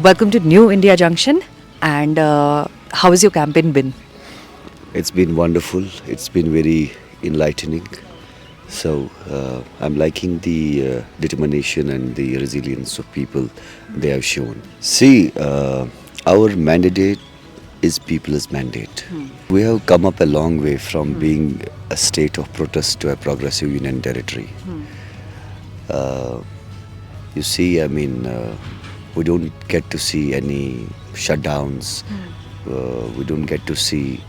welcome to New India Junction. And how has your campaign been? It's been wonderful. It's been very enlightening. So I'm liking the determination and the resilience of people they have shown. See, our mandate is people's mandate. We have come up a long way from being a state of protest to a progressive union territory. Uh, you see, we don't get to see any shutdowns. We don't get to see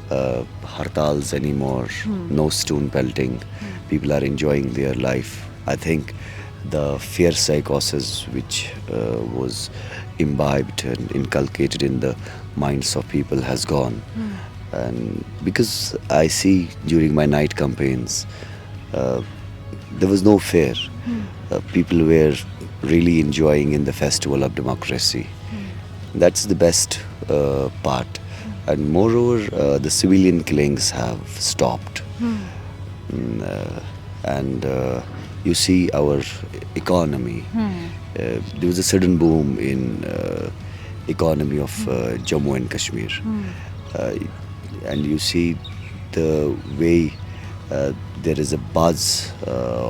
hartals anymore. No stone pelting. People are enjoying their life. I think the fear psychosis which was imbibed and inculcated in the minds of people has gone. And because I see during my night campaigns, uh, there was no fear. People were really enjoying in the festival of democracy. That's the best part. And moreover, the civilian killings have stopped. And you see our economy. There was a sudden boom in economy of Jammu and Kashmir. Uh, and you see the way there is a buzz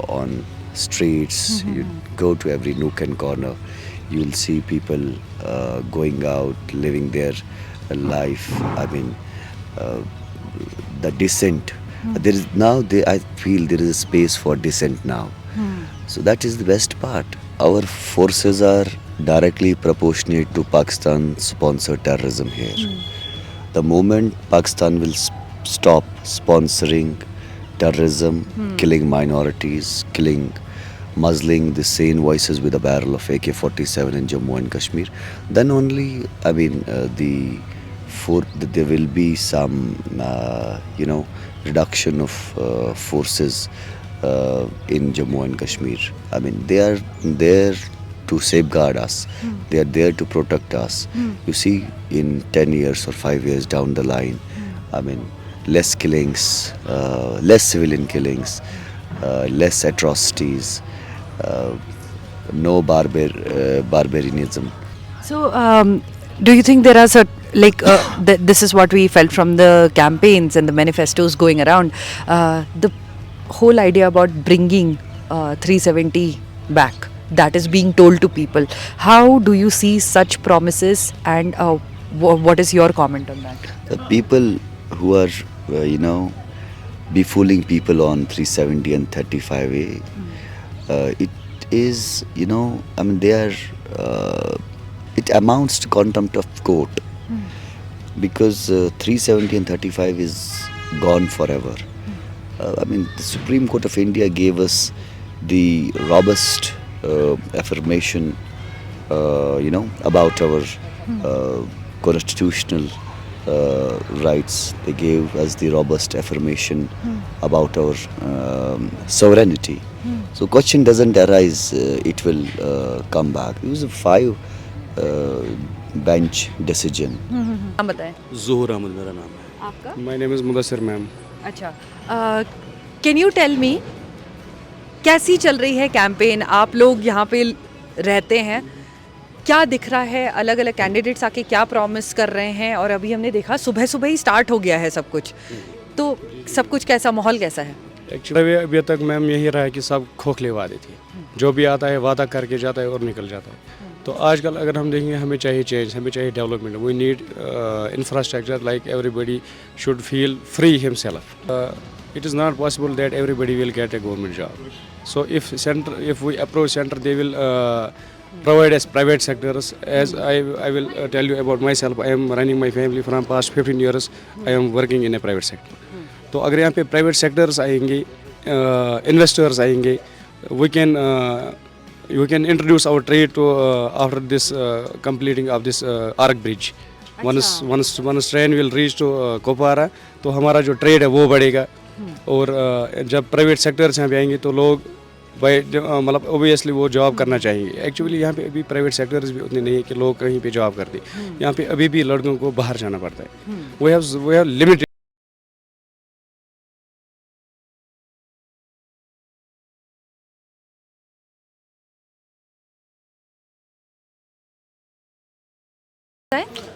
on streets. You go to every nook and corner, you'll see people going out, living their life. Uh, the dissent. There is now. I feel there is a space for dissent now. So that is the best part. Our forces are directly proportionate to Pakistan-sponsored terrorism here. The moment Pakistan will stop sponsoring terrorism, killing minorities, killing, muzzling the sane voices with a barrel of AK-47 in Jammu and Kashmir, then only there will be some reduction of forces in Jammu and Kashmir. I mean, they are there to safeguard us. They are there to protect us. You see, in 10 years or 5 years down the line, I mean, less killings, less civilian killings, less atrocities, uh, no barbarianism. So, do you think there are this is what we felt from the campaigns and the manifestos going around? The whole idea about bringing 370 back, that is being told to people. How do you see such promises, and what is your comment on that? The people who are, befooling people on 370 and 35A, it is, they are, it amounts to contempt of court because 370 and 35 is gone forever. The Supreme Court of India gave us the robust affirmation, about our constitutional rights. They gave us the robust affirmation about our sovereignty. So question doesn't arise, it will come back. It was a five bench decision. नाम बताएं ज़हूर अहमद मेरा नाम है. आपका. My name is Mudassir ma'am. अच्छा, can you tell me कैसी चल रही है कैंपेन? आप लोग यहाँ पे रहते हैं, क्या दिख रहा है? अलग अलग कैंडिडेट्स आके क्या प्रॉमिस कर रहे हैं? और अभी हमने देखा सुबह सुबह ही स्टार्ट हो गया है सब कुछ, तो सब कुछ कैसा, माहौल कैसा है? एक्चुअली अभी तक मैम यही रहा है कि सब खोखले वादे थे. जो भी आता है वादा करके जाता है और निकल जाता है. तो आजकल अगर हम देखेंगे हमें चाहिए चेंज, हमें चाहिए development. We need infrastructure like everybody should feel free himself. It is not possible that everybody will get a government job. So if we approach center, they will provide us private sectors. As I will tell you about myself. I am running my family from past 15 years. I am working in a private sector. तो अगर यहाँ पे private sectors आएंगे, investors आएंगे, we can introduce our trade to after this completing of this arc bridge. Once train will reach to कोपारा, तो हमारा जो trade है वो बढ़ेगा. और जब प्राइवेट सेक्टर्स यहाँ पे आएंगे तो लोग मतलब ओबियसली वो जॉब करना चाहिए. एक्चुअली यहाँ पे अभी प्राइवेट सेक्टर्स भी उतने नहीं है कि लोग कहीं पे जॉब करते. यहाँ पे अभी भी लड़कों को बाहर जाना पड़ता है. We have limited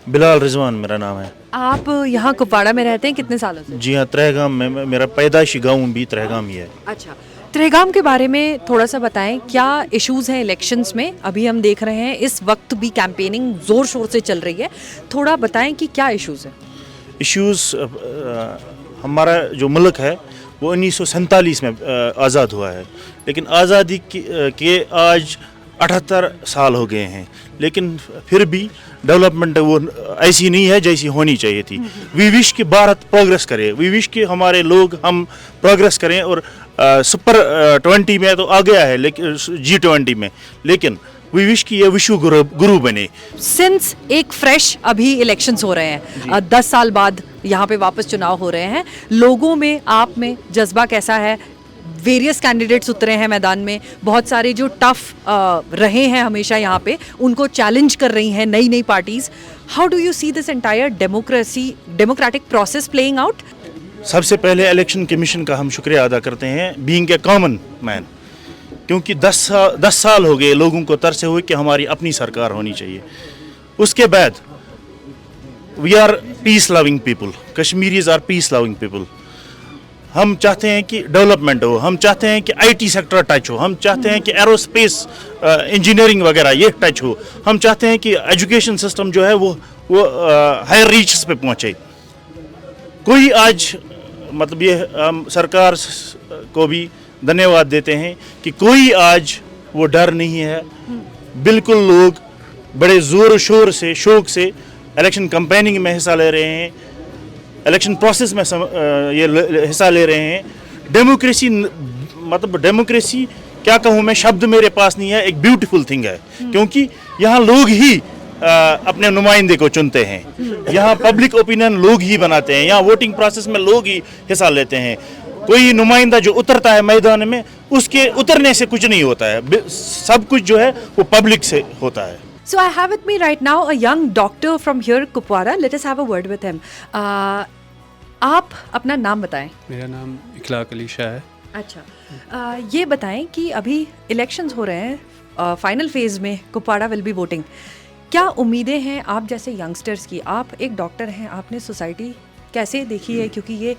Bilal Rizwan मेरा नाम है। आप यहाँ कुपवाड़ा में रहते हैं कितने सालों से? जी हाँ, त्रहगाम में मेरा पैदाइशी गांव भी त्रहगाम ही है। अच्छा, त्रेगाम के बारे में थोड़ा सा बताएं, क्या इश्यूज हैं इलेक्शंस में? अभी हम देख रहे हैं इस वक्त भी कैंपेनिंग जोर शोर से चल रही है, थोड़ा बताएं कि क्या इश्यूज हैं। इश्यूज़ हमारा जो मुल्क है वो 1947 में आज़ाद हुआ है, लेकिन आज़ादी के आज 78 साल हो गए हैं, लेकिन फिर भी डेवलपमेंट वो ऐसी नहीं है जैसी होनी चाहिए थी। वी विश कि भारत प्रोग्रेस करे, वी विश कि हमारे लोग हम प्रोग्रेस करें, और सुपर 20 में तो आ गया है, लेकिन G20 में, लेकिन वी विश कि ये विश्व गुरु बने। सिंस एक फ्रेश अभी इलेक्शंस हो रहे हैं, 10 साल बाद यहाँ पे वापस चुनाव हो रहे हैं, लोगों में, आप में जज्बा कैसा है? वेरियस कैंडिडेट्स उतरे हैं मैदान में, बहुत सारे जो टफ रहे हैं हमेशा यहाँ पे, उनको चैलेंज कर रही हैं नई नई parties. How do you see this entire democratic process playing out? सबसे पहले इलेक्शन कमीशन का हम शुक्रिया अदा करते हैं, बीइंग ए कॉमन मैन, क्योंकि 10 साल हो गए लोगों को तरसे हुए कि हमारी अपनी सरकार होनी चाहिए। उसके बाद we are peace loving people, Kashmiris are peace loving people. हम चाहते हैं कि डेवलपमेंट हो, हम चाहते हैं कि आईटी सेक्टर टच हो, हम चाहते हैं कि एरोस्पेस इंजीनियरिंग वगैरह ये टच हो, हम चाहते हैं कि एजुकेशन सिस्टम जो है वो हायर रीचेस पे पहुँचे। कोई आज मतलब ये हम सरकार को भी धन्यवाद देते हैं कि कोई आज वो डर नहीं है, बिल्कुल लोग बड़े ज़ोर शोर से, शौक से इलेक्शन कैंपेनिंग में हिस्सा ले रहे हैं, इलेक्शन प्रोसेस में ये हिस्सा ले रहे हैं। डेमोक्रेसी मतलब डेमोक्रेसी क्या कहूँ मैं, शब्द मेरे पास नहीं है, एक ब्यूटीफुल थिंग है, क्योंकि यहाँ लोग ही अपने नुमाइंदे को चुनते हैं, यहाँ पब्लिक ओपिनियन लोग ही बनाते हैं, यहाँ वोटिंग प्रोसेस में लोग ही हिस्सा लेते हैं। कोई नुमाइंदा जो उतरता है मैदान में, उसके उतरने से कुछ नहीं होता है, सब कुछ जो है वो पब्लिक से होता है। So I have with me right now a young doctor from here, Kupwara. Let us have a word with him. आप अपना नाम बताएं। मेरा नाम इखलाक अली शाह है। अच्छा, ये बताएं कि अभी इलेक्शंस हो रहे हैं, फाइनल फेज में कुपवाड़ा विल बी वोटिंग। क्या उम्मीदें हैं आप जैसे यंगस्टर्स की? आप एक डॉक्टर हैं, आपने सोसाइटी कैसे देखी है? क्योंकि ये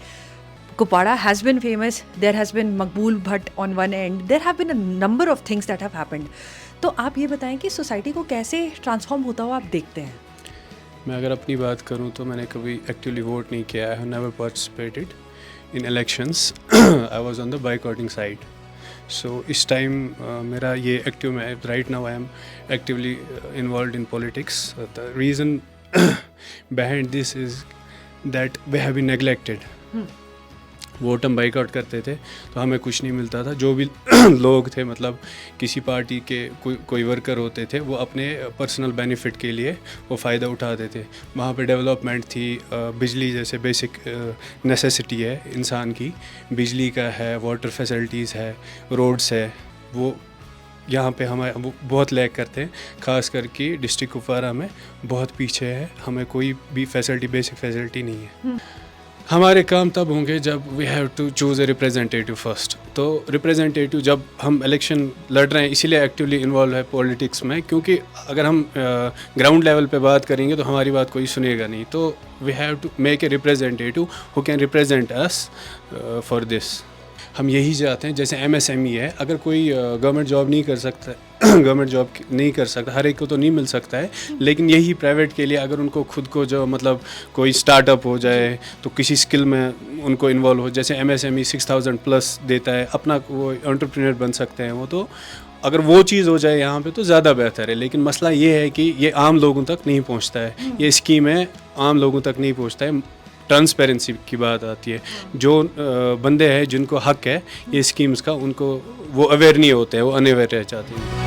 Kupwara has been famous, there has been Maqbool Bhat on one end, there have been a number of things that have happened. तो आप ये बताएं कि सोसाइटी को कैसे ट्रांसफॉर्म होता हुआ आप देखते हैं? मैं अगर अपनी बात करूं तो मैंने कभी एक्टिवली वोट नहीं किया। I have never participated in elections, I was on the boycotting side. So इस टाइम मेरा ये एक्टिव में right now I am actively involve in politics. The reason behind this is that we have been neglected. Vote हम boycott करते थे तो हमें कुछ नहीं मिलता था। जो भी लोग थे, मतलब किसी पार्टी के कोई वर्कर होते थे, वो अपने पर्सनल बेनिफिट के लिए वो फ़ायदा उठाते थे। वहाँ पे डेवलपमेंट थी, बिजली जैसे बेसिक नेसेसिटी है इंसान की, बिजली का है, वाटर फैसिलिटीज़ है, रोड्स है, वो यहाँ पे हमें वो बहुत लैक करते हैं। ख़ास करके डिस्ट्रिक्ट कुपवारा में बहुत पीछे है, हमें कोई भी फैसिलिटी, बेसिक फैसिलिटी नहीं है। हमारे काम तब होंगे जब we have to choose a representative first. तो रिप्रेजेंटेटिव जब हम इलेक्शन लड़ रहे हैं, इसीलिए एक्टिवली इन्वॉल्व है पॉलिटिक्स में, क्योंकि अगर हम ग्राउंड लेवल पे बात करेंगे तो हमारी बात कोई सुनेगा नहीं। तो we have to make a representative who can represent us for this. हम यही चाहते हैं, जैसे MSME है, अगर कोई गवर्नमेंट जॉब नहीं कर सकता, गवर्नमेंट जॉब नहीं कर सकता, हर एक को तो नहीं मिल सकता है, लेकिन यही प्राइवेट के लिए अगर उनको खुद को जो मतलब कोई स्टार्टअप हो जाए तो किसी स्किल में उनको इन्वॉल्व हो, जैसे MSME 6000 प्लस देता है, अपना वो एंटरप्रेन्योर बन सकते हैं वो। तो अगर वो चीज़ हो जाए यहाँ पे तो ज़्यादा बेहतर है। लेकिन मसला ये है कि ये आम लोगों तक नहीं पहुँचता है, ये स्कीम है आम लोगों तक नहीं पहुँचता है। ट्रांसपेरेंसी की बात आती है, जो बंदे हैं जिनको हक है ये स्कीम्स का, उनको वो अवेयर नहीं होते हैं, वो अनअवेयर रह जाते हैं।